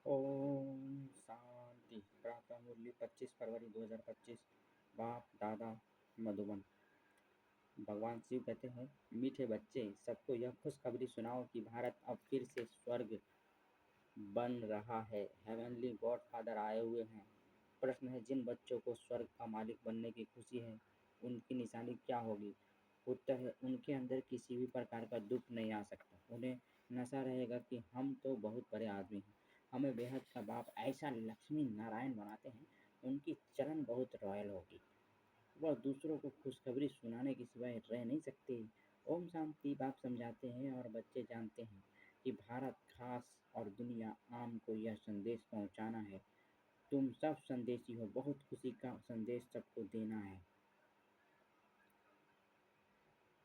ओम शांति। प्रातः मुरली 25 फरवरी 2025। बाप दादा मधुबन। भगवान शिव कहते हैं, मीठे बच्चे, सबको यह खुशखबरी सुनाओ कि भारत अब फिर से स्वर्ग बन रहा है। हेवनली गॉड फादर आए हुए हैं। प्रश्न है, जिन बच्चों को स्वर्ग का मालिक बनने की खुशी है, उनकी निशानी क्या होगी? उत्तर है, उनके अंदर किसी भी प्रकार का दुख नहीं आ सकता। उन्हें नशा रहेगा कि हम तो बहुत बड़े आदमी हैं, हमें बेहद का बाप ऐसा लक्ष्मी नारायण बनाते हैं। उनकी चलन बहुत रॉयल होगी। वह दूसरों को खुशखबरी सुनाने के सिवाय रह नहीं सकते। ओम शांति। बाप समझाते हैं और बच्चे जानते हैं कि भारत खास और दुनिया आम को यह संदेश पहुंचाना है। तुम सब संदेशी हो, बहुत खुशी का संदेश सबको देना है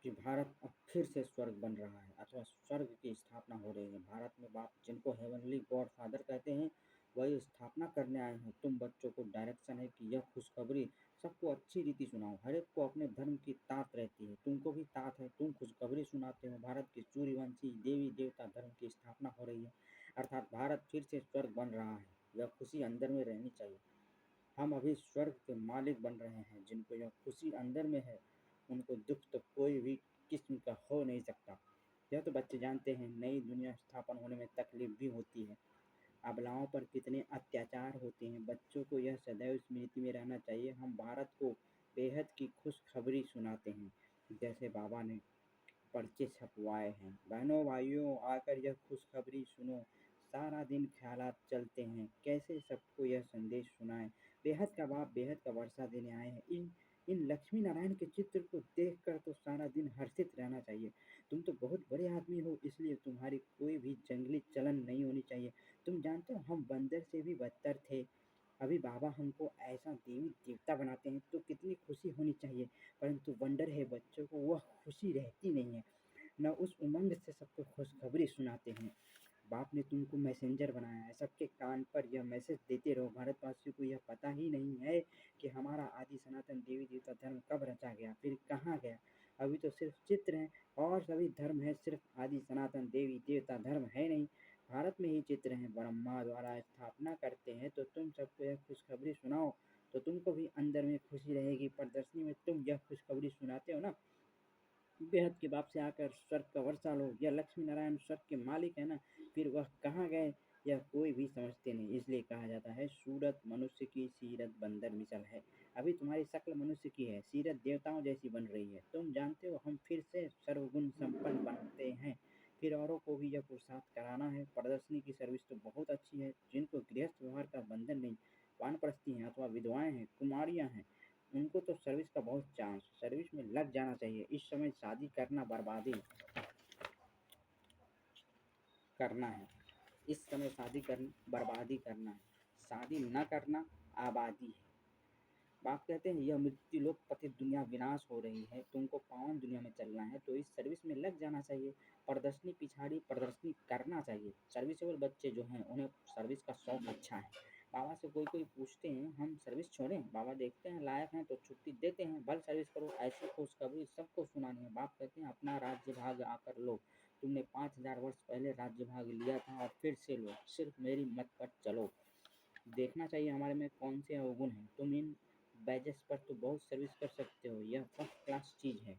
कि भारत अब फिर से स्वर्ग बन रहा है अथवा स्वर्ग की स्थापना हो रही है भारत में। बाप जिनको हेवनली गॉड फादर कहते हैं, वही स्थापना करने आए हैं। तुम बच्चों को डायरेक्शन है कि यह खुशखबरी सबको अच्छी रीति सुनाओ। हर एक को अपने धर्म की तात रहती है, तुमको भी तात है। तुम खुशखबरी सुनाते हो, भारत के सूर्यवंशी देवी देवता धर्म की स्थापना हो रही है, अर्थात भारत फिर से स्वर्ग बन रहा है। यह खुशी अंदर में रहनी चाहिए। हम अभी स्वर्ग के मालिक बन रहे हैं। जिनको यह खुशी अंदर में है, उनको दुख तो कोई भी किस्म का हो नहीं सकता। यह तो बच्चे जानते हैं। नई दुनिया स्थापन होने में तकलीफ भी होती है। अबलाओं पर कितने अत्याचार होते हैं। बच्चों को यह सदैव स्मृति में रहना चाहिए। हम भारत को बेहद की खुशखबरी सुनाते हैं, जैसे बाबा ने पर्चे छपवाए हैं। बहनों भाइयों, आकर यह खुशखबरी सुनो। सारा दिन ख्यालात चलते हैं, कैसे सबको यह संदेश सुनाएं। बेहद का बाप बेहद का वर्षा देने आए हैं। इन लक्ष्मी नारायण के चित्र को देखकर तो सारा दिन हर्षित रहना चाहिए। तुम तो बहुत बड़े आदमी हो, इसलिए तुम्हारी कोई भी जंगली चलन नहीं होनी चाहिए। तुम जानते हो, हम बंदर से भी बदतर थे। अभी बाबा हमको ऐसा देवी देवता बनाते हैं तो कितनी खुशी होनी चाहिए। परंतु वंडर है, बच्चों को वह खुशी रहती नहीं है, न उस उमंग से सबको खुशखबरी सुनाते हैं। बाप ने तुमको मैसेंजर बनाया है, सबके कान पर यह मैसेज देते रहो। भारतवासियों को यह पता ही नहीं है कि हमारा आदि सनातन देवी देवता धर्म कब रचा गया, फिर कहाँ गया। अभी तो सिर्फ चित्र हैं और सभी धर्म है, सिर्फ आदि सनातन देवी देवता धर्म है नहीं। भारत में ही चित्र हैं, ब्रह्मा द्वारा स्थापना करते हैं। तो तुम सबको यह खुशखबरी सुनाओ तो तुमको भी अंदर में खुशी रहेगी। प्रदर्शनी में तुम यह खुशखबरी सुनाते हो ना, बेहद के बाप से आकर स्वर्ग का वर्षा लो। यह लक्ष्मी नारायण स्वर्ग के मालिक है ना, फिर वह कहाँ गए यह कोई भी समझते नहीं। इसलिए कहा जाता है, सूरत मनुष्य की सीरत बंदर मिसल है। अभी तुम्हारी शक्ल मनुष्य की है, सीरत देवताओं जैसी बन रही है। तुम जानते हो, हम फिर से सर्वगुण संपन्न बनते हैं। फिर औरों को भी यह पुरुषार्थ कराना है। प्रदर्शनी की सर्विस तो बहुत अच्छी है। जिनको गृहस्थ व्यवहार का बंधन नहीं, वानप्रस्थी हैं अथवा विधवाएं हैं, कुमारियां हैं, उनको तो सर्विस का बहुत चांस, सर्विस में लग जाना चाहिए। इस समय शादी करना बर्बादी करना है। इस समय शादी करना बर्बादी करना है, शादी न करना आबादी है। बाप कहते हैं, यह मृत्यु लोक पतित दुनिया विनाश हो रही है, तुमको पावन दुनिया में चलना है तो इस सर्विस में लग जाना चाहिए। प्रदर्शनी पिछाड़ी प्रदर्शनी करना चाहिए। सर्विसेबल बच्चे जो हैं, उन्हें सर्विस का शौक अच्छा है। बाबा से कोई कोई पूछते हैं, हम सर्विस छोड़ें? बाबा देखते हैं लायक हैं तो छुट्टी देते हैं, भल सर्विस करो। ऐसी खुशखबरी सबको सुनानी है। बाप कहते हैं, अपना राज्य भाग आकर लो। तुमने 5000 वर्ष पहले राज्य भाग लिया था और फिर से लो, सिर्फ मेरी मत पर चलो। देखना चाहिए हमारे में कौन से अवगुण हैं। तुम इन बैजेस पर तो बहुत सर्विस कर सकते हो, यह फर्स्ट क्लास चीज़ है।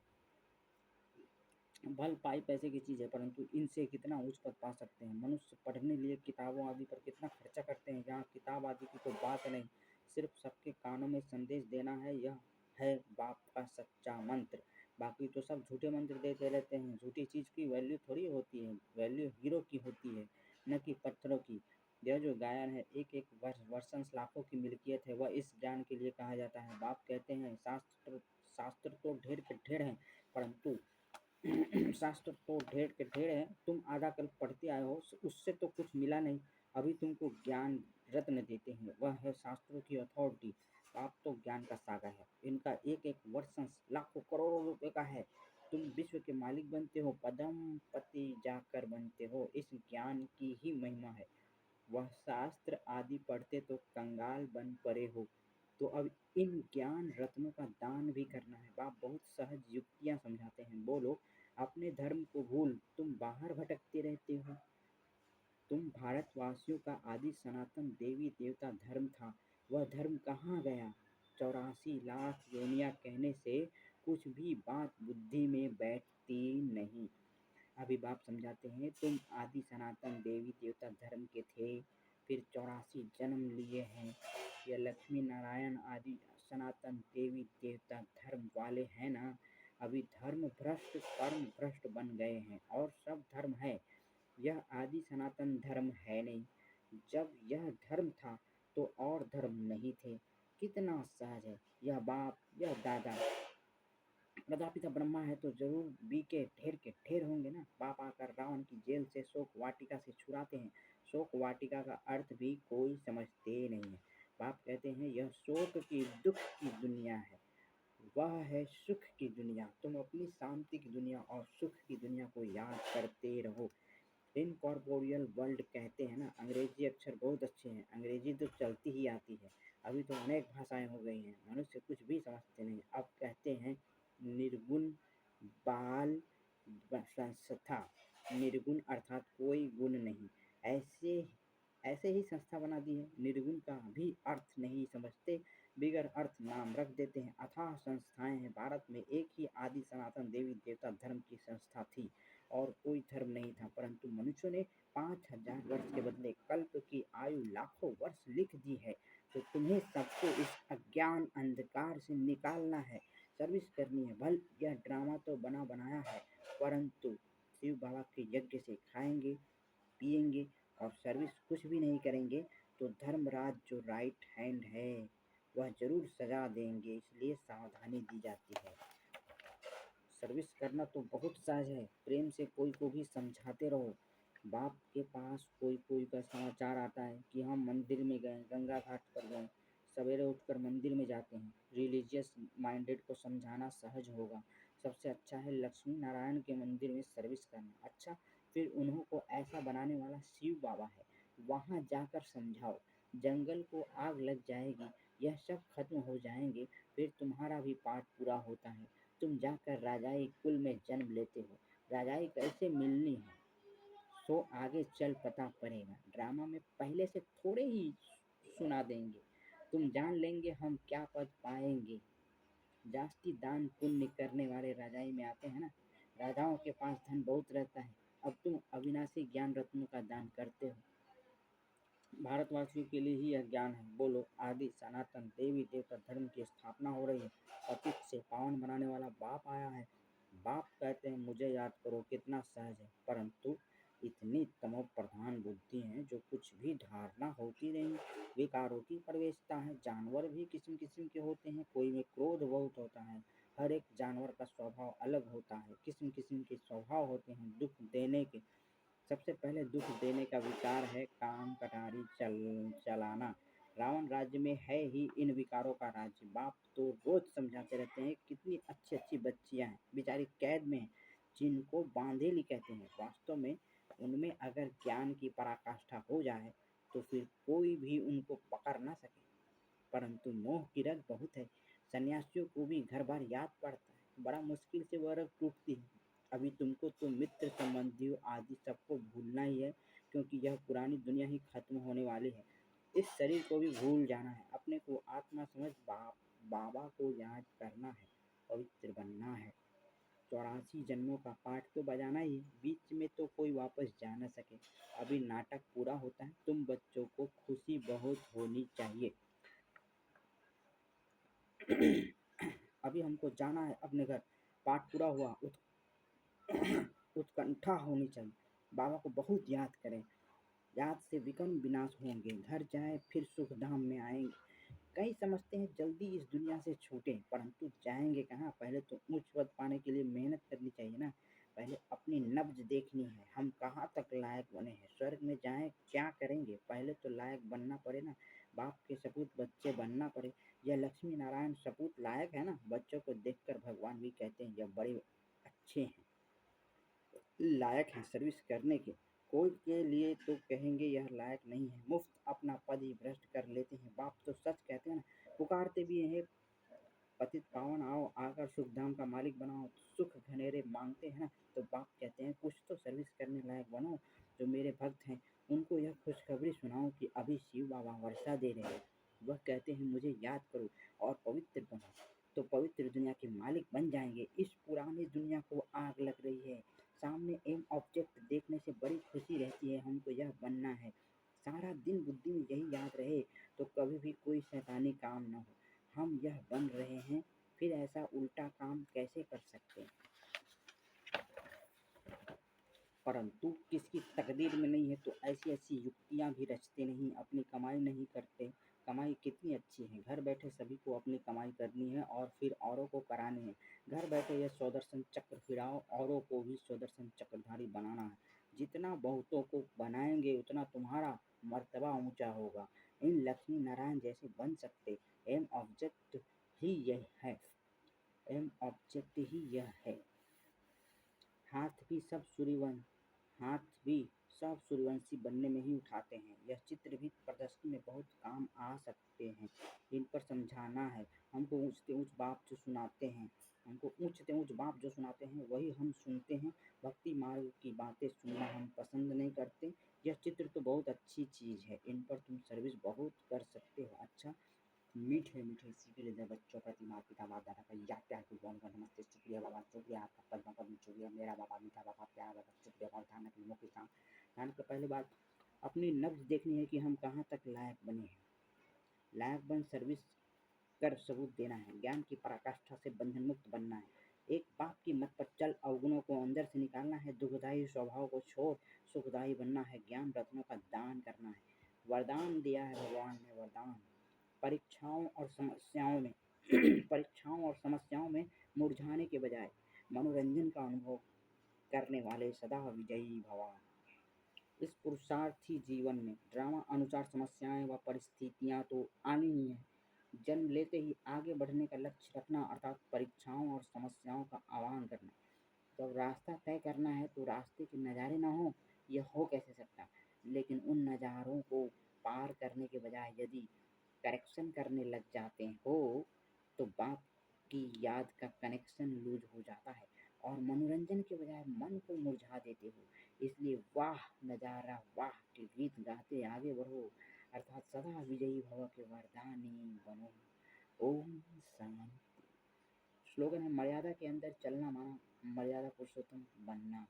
भल पाई पैसे की चीज़ है, परंतु इनसे कितना ऊंच पद पा सकते हैं। मनुष्य पढ़ने लिए किताबों आदि पर कितना खर्चा करते हैं, यहाँ किताब आदि की तो बात नहीं। सिर्फ सबके कानों में संदेश देना है, यह है बाप का सच्चा मंत्र। बाकी तो सब झूठे मंत्र देते रहते हैं। झूठी चीज़ की वैल्यू थोड़ी होती है, वैल्यू हीरो की होती है, न कि पत्थरों की। यह जो गायन है, एक एक वर्षन लाखों की मिल्कियत है, वह इस ज्ञान के लिए कहा जाता है। बाप कहते हैं, शास्त्र शास्त्र तो ढेर के ढेर हैं, परंतु शास्त्र तो ढेर के ढेर हैं, तुम आधा कल पढ़ते आए हो, उससे तो कुछ मिला नहीं। अभी तुमको ज्ञान रत्न देते हैं, वह है शास्त्रों की अथॉरिटी। आप तो ज्ञान का सागर है, इनका एक एक वर्षन लाखों करोड़ों रुपए का है। तुम विश्व के मालिक बनते हो, पदम पति जाकर बनते हो, इस ज्ञान की ही महिमा है। वह शास्त्र आदि पढ़ते तो कंगाल बन पड़े हो, तो अब इन ज्ञान रत्नों का दान भी करना है। बाप बहुत सहज युक्तियां समझाते हैं। बोलो, अपने धर्म को भूल तुम बाहर भटकते रहते हो। तुम भारतवासियों का आदि सनातन देवी देवता धर्म था, वह धर्म कहाँ गया? 84 लाख योनियाँ कहने से कुछ भी बात बुद्धि में बैठती नहीं। अभी बाप समझाते हैं, तुम आदि सनातन देवी देवता धर्म के थे, फिर 84 जन्म लिए हैं। यह लक्ष्मी नारायण आदि सनातन देवी देवता धर्म वाले हैं ना, अभी धर्म भ्रष्ट कर्म भ्रष्ट बन गए हैं और सब धर्म है। यह आदि सनातन धर्म है नहीं। जब यह धर्म था तो और धर्म नहीं थे। कितना सहज है। यह बाप, यह दादा, प्रजापिता ब्रह्मा है तो जरूर बी के ढेर होंगे ना। बाप आकर रावण की जेल से शोक वाटिका से छुड़ाते हैं। शोक वाटिका का अर्थ भी कोई समझते नहीं है। बाप कहते हैं यह शोक की दुख की दुनिया है, वह है सुख की दुनिया। तुम अपनी शांति की दुनिया और सुख की दुनिया को याद करते रहो। इनकॉर्पोरियल वर्ल्ड कहते हैं ना। अंग्रेजी अक्षर बहुत अच्छे हैं, अंग्रेजी तो चलती ही आती है। अभी तो अनेक भाषाएं हो गई हैं, मनुष्य कुछ भी समझते नहीं। अब कहते हैं निर्गुण बाल संस्था। निर्गुण अर्थात कोई गुण नहीं। ऐसे ऐसे ही संस्था बना दी है। निर्गुण का भी अर्थ नहीं समझते, बिगर अर्थ नाम रख देते हैं। अथाह संस्थाएं हैं। भारत में एक ही आदि सनातन देवी देवता धर्म की संस्था थी और कोई धर्म नहीं था, परंतु मनुष्यों ने 5000 वर्ष के बदले कल्प की आयु लाखों वर्ष लिख दी है। तो तुम्हें सबको इस अज्ञान अंधकार से निकालना है, सर्विस करनी है। भल यह ड्रामा तो बना बनाया है, परंतु शिव बाबा के यज्ञ से खाएंगे पिएंगे और सर्विस कुछ भी नहीं करेंगे तो धर्मराज जो राइट हैंड है वह जरूर सजा देंगे, इसलिए सावधानी दी जाती है। सर्विस करना तो बहुत सहज है, प्रेम से कोई को भी समझाते रहो। बाप के पास कोई कोई का समाचार आता है कि हम मंदिर में गए, गंगा घाट पर गए, सवेरे उठकर मंदिर में जाते हैं। रिलीजियस माइंडेड को समझाना सहज होगा। सबसे अच्छा है लक्ष्मी नारायण के मंदिर में सर्विस करना। अच्छा, फिर उन्हों को ऐसा बनाने वाला शिव बाबा है, वहाँ जाकर समझाओ। जंगल को आग लग जाएगी, यह सब खत्म हो जाएंगे, फिर तुम्हारा भी पाठ पूरा होता है। तुम जाकर राजाई कुल में जन्म लेते हो। राजाई कैसे मिलनी है सो आगे चल पता पड़ेगा। ड्रामा में पहले से थोड़े ही सुना देंगे, तुम जान लेंगे हम क्या पद पाएंगे। जास्ती दान पुण्य करने वाले राजाई में आते हैं ना। राजाओं के पास धन बहुत रहता है। अब तुम अविनाशी ज्ञान रत्नों का दान करते हो। भारतवासियों के लिए ही यह ज्ञान है। बोलो, आदि सनातन देवी देवता धर्म की स्थापना हो रही है। पतित से पावन बनाने वाला बाप आया है। बाप कहते हैं मुझे याद करो, कितना सहज है, परंतु इतनी तमो प्रधान बुद्धि है जो कुछ भी धारणा होती नहीं। विकारों की प्रवेशता है। जानवर भी किस्म किस्म के होते हैं, कोई में क्रोध बहुत होता है। हर एक जानवर का स्वभाव अलग होता है, किस्म किस्म के स्वभाव होते हैं दुख देने के। सबसे पहले दुख देने का विकार है काम कटारी चलाना। रावण राज्य में है ही इन विकारों का राज्य। बाप तो रोज समझाते रहते हैं कितनी अच्छी अच्छी बच्चियां हैं, बेचारी कैद में हैं, जिनको बांधेली कहते हैं। वास्तव में उनमें अगर ज्ञान की पराकाष्ठा हो जाए तो फिर कोई भी उनको पकड़ ना सके, परंतु मोह की रग बहुत है। सन्यासियों को भी घर बार याद पड़ता है, बड़ा मुश्किल से वह रग टूटती है। अभी तुमको तो मित्र संबंधियों आदि सबको भूलना ही है, क्योंकि यह पुरानी दुनिया ही खत्म होने वाली है। इस शरीर को भी भूल जाना है, अपने को आत्मा समझ बाबा को याद करना है, पवित्र बनना है। 84 जन्मों का पाठ तो बजाना ही है, बीच में तो कोई वापस जा न सके। अभी नाटक पूरा होता है, तुम बच्चों को खुशी बहुत होनी चाहिए। अभी हमको जाना है अपने घर, पाठ पूरा हुआ, उत्कंठा होनी चाहिए। बाबा को बहुत याद करें, याद से विकर्म विनाश होंगे। घर जाए फिर सुख धाम में आएंगे। कई समझते हैं जल्दी इस दुनिया से छूटें, परंतु जाएंगे कहाँ। पहले तो ऊंच पद पाने के लिए मेहनत करनी चाहिए ना। पहले अपनी नब्ज देखनी है, हम कहाँ तक लायक बने हैं। स्वर्ग में जाएं क्या करेंगे, पहले तो लायक बनना पड़े ना। बाप के सपूत बच्चे बनना पड़े। यह लक्ष्मी नारायण सपूत लायक है ना। बच्चों को देखकर भगवान भी कहते हैं यह बड़े अच्छे हैं, लायक हैं सर्विस करने के। कोई के लिए तो कहेंगे यह लायक नहीं है, मुफ्त अपना पद ही भ्रष्ट कर लेते हैं। बाप तो सच कहते हैं ना, पुकारते भी हैं पतित पावन आओ, आकर सुख धाम का मालिक बनाओ। सुख घनेरे मांगते हैं ना, तो बाप कहते हैं कुछ तो सर्विस करने लायक बनो। जो मेरे भक्त हैं उनको वर्षाओं की अभी शिव बाबा वर्षा दे रहे हैं। वह कहते हैं मुझे याद करो और पवित्र बनो, तो पवित्र दुनिया के मालिक बन जाएंगे। इस पुरानी दुनिया को आग लग रही है, सामने एम ऑब्जेक्ट देखने से बड़ी खुशी रहती है। हमको यह बनना है, सारा दिन बुद्धि में यही याद रहे तो कभी भी कोई शैतानी काम न हो। हम यह बन रहे हैं, फिर ऐसा उल्टा काम कैसे कर सकते हैं? परंतु किसकी तकदीर में नहीं है तो ऐसी ऐसी युक्तियां भी रचते नहीं, अपनी कमाई नहीं करते। कमाई कितनी अच्छी है, घर बैठे सभी को अपनी कमाई करनी है और फिर औरों को करानी है। घर बैठे यह स्वदर्शन चक्र फिराओ, औरों को भी स्वदर्शन चक्रधारी बनाना है। जितना बहुतों को बनाएंगे उतना तुम्हारा मर्तबा ऊंचा होगा। इन लक्ष्मी नारायण जैसे बन सकते। एम ऑब्जेक्ट ही यह है, एम ऑब्जेक्ट ही यह है। हाथ भी सब सूर्यवंश हाथ भी सब सूर्यवंशी बनने में ही उठाते हैं। यह चित्र भी प्रदर्शनी में बहुत काम आ सकते हैं। इन पर समझाना है। हमको ऊँचते ऊँच बाप जो सुनाते हैं हमको ऊँचते ऊँच बाप जो सुनाते हैं वही हम सुनते हैं। भक्ति मार्ग की बातें सुनना हम पसंद नहीं करते। यह चित्र तो बहुत अच्छी चीज़ है, इन पर तुम सर्विस बहुत कर सकते हो। अच्छा, मीठे मीठे सीखे हृदय बच्चों प्रति माता पिता माता दादा का याद प्यार की बहुत बहुत नमस्ते। शुक्रिया बाबा, शुक्रिया आपका पद्मा पद्म, शुक्रिया मेरा बाबा मीठा बाबा प्यारा बाबा, शुक्रिया बाबा। ध्यान रखिए मुख्य स्थान ध्यान के पहले बात अपनी नब्ज देखनी है कि हम कहाँ तक लायक बने हैं। लायक बन सर्विस कर सबूत देना है। ज्ञान की पराकाष्ठा से बंधन मुक्त बनना है। एक बाप की मत पर चल, अवगुणों को अंदर से निकालना है। दुखदायी स्वभाव को छोड़ सुखदायी बनना है। ज्ञान रत्नों का दान करना है। वरदान दिया है भगवान ने, वरदान परीक्षाओं और समस्याओं में परीक्षाओं और समस्याओं में मुरझाने के बजाय मनोरंजन का अनुभव करने वाले सदा विजयी भवा। इस पुरुषार्थी जीवन में ड्रामा अनुसार समस्याएं व परिस्थितियां तो आनी ही है। जन्म लेते ही आगे बढ़ने का लक्ष्य रखना अर्थात परीक्षाओं और समस्याओं का आह्वान करना। जब रास्ता तय करना है तो रास्ते के नज़ारे ना हो, यह हो कैसे सकता। लेकिन उन नज़ारों को पार करने के बजाय यदि करेक्शन करने लग जाते हो तो बाप की याद का कनेक्शन लूज हो जाता है और मनोरंजन के बजाय मन को मुरझा देते हो। इसलिए वाह नज़ारा वाह के गीत गाते आगे बढ़ो, अर्थात सदा विजयी भव के वरदानी बनो। ओम शांति। स्लोगन है मर्यादा के अंदर चलना माना मर्यादा पुरुषोत्तम बनना।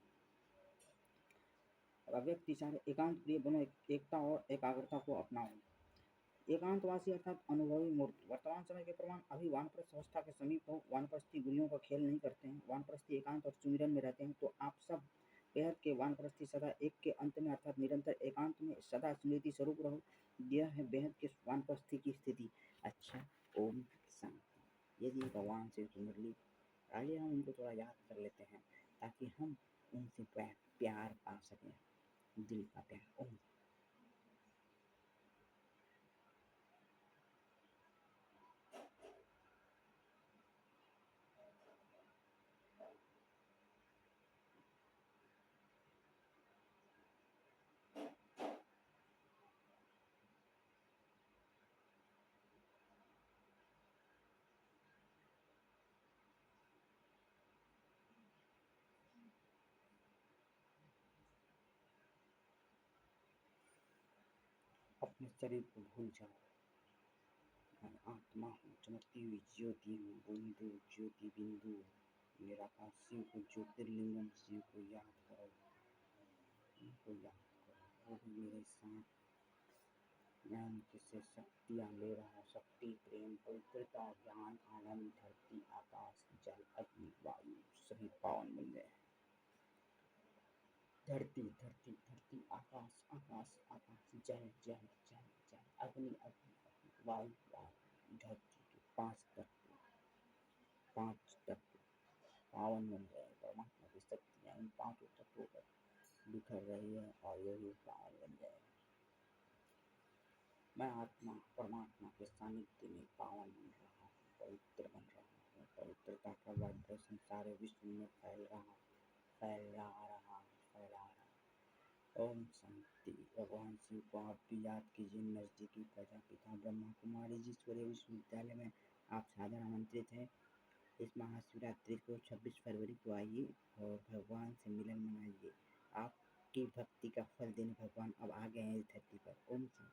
अव्यक्त इशारे एकांत प्रिय बनो, एकता और एकाग्रता को अपनाओ। एकांतवासी अर्थात अनुभवी मूर्त। वर्तमान समय के प्रमाण अभी वानप्रस्थ अवस्था के समीप हो। वानप्रस्थी गुरियों का खेल नहीं करते हैं, वानप्रस्थी एकांत और सुमिरन में रहते हैं। तो आप सब बेहद के वानप्रस्थी सदा एक के अंत में अर्थात निरंतर एकांत में सदा स्मृति स्वरूप रहो। यह है बेहद के वानप्रस्थी की स्थिति। अच्छा, ओम शांति। यदि भगवान से मुरली, आइए हम उनको थोड़ा याद कर लेते हैं ताकि हम उनसे प्यार पा सकें, दिल का प्यार। ओम। अपने शरीर को भूल जाओ। मैं आत्मा हूँ, चमकती हुई ज्योति हूँ, बिंदु ज्योति बिंदु। निराकार शिव को, ज्योतिर्लिंगम शिव को याद करो, उनको याद करो। वो भी मेरे साथ। मैं उनके से शक्तियाँ ले रहा हूँ, शक्ति प्रेम पवित्रता ज्ञान आनंद। धरती आकाश जल अग्नि वायु सभी पावन बन गए। धरती धरती धरती आकाश आकाश आकाश जल जल जल जल अग्नि अग्नि अग्नि वायु वायु। धरती के पांच तत्व पावन बन गए। परमात्मा की शक्तियाँ इन पांचों तत्वों पर बिखर रही है और ये भी पावन बन गए। मैं आत्मा परमात्मा के सानिध्य में पावन बन रहा हूँ, पवित्र बन रहा हूँ। पवित्रता का वाइब्रेशन सारे विश्व में फैला रहा। ओम शांति। भगवान शिव को आप भी याद कीजिए। नज़दीकी प्रजापिता ब्रह्मा कुमारी जी सूर्य विश्वविद्यालय में आप सादर आमंत्रित हैं। इस महाशिवरात्रि को 26 फरवरी को आइए और भगवान से मिलन मनाइए। आप आपकी भक्ति का फल देने भगवान अब आ गए हैं इस धरती पर। ओम शांति।